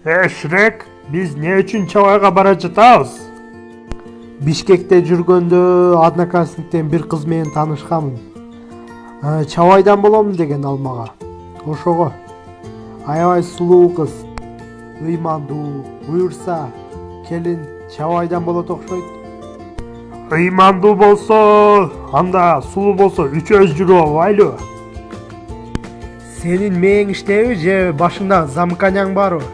Шрек, биз не үчүн Чабайга бара жатабыз? Бишкекте жүргөндө одноклассниктен бир кыз менен таанышканмын. Чабайдан боломун деген ал мага. Ошого. Аябай сулуу кыз. Ыймандуу, буюрса келин Чабайдан болот окшойт. Ыймандуу болсо, анда сулуу болсо үчөөбүз жүрүп албайлыбы? Сенин мээң иштеби же башыңда замканяң барбы?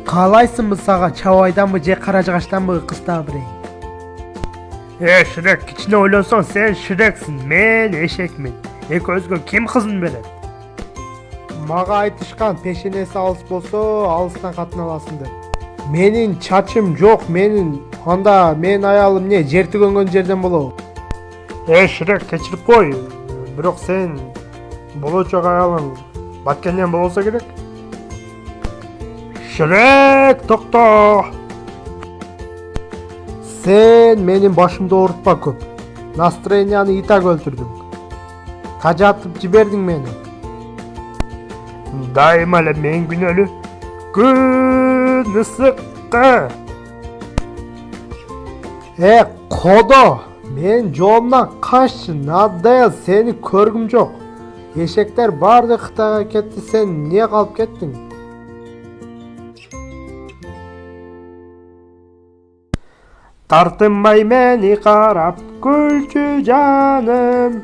Каалайсыңбы сага Чабайданбы же Каражыгачтанбы кыз табырайын? Шрек, кичине ойлонсоң сен Шрексиң, мен эшекмин. Экөөбүзгө ким кызын берет? Мага айтышкан пешенеси алыс болсо, алыстан катын аласың деп. Менин чачым жок, анда менин аялым не жер төгөнгөн жерден болобу? Шрек, кечирип кой. Бирок сен болочок аялың Баткенден болсо керек. Шрек, токто! Сен менин башымды оорутпа көп. Настроенияны и так өлтүрдүң. Тажатып жибердиң мени. Дайыма эле мен күнөөлүү. Күн ысыккы. Кодо, мен жоомдан каччы, надая сени көргүм жок. Эшектер баарды Кытайга кетти, сен не калып кеттиң? Тартынбай мени карап күлчү жаным.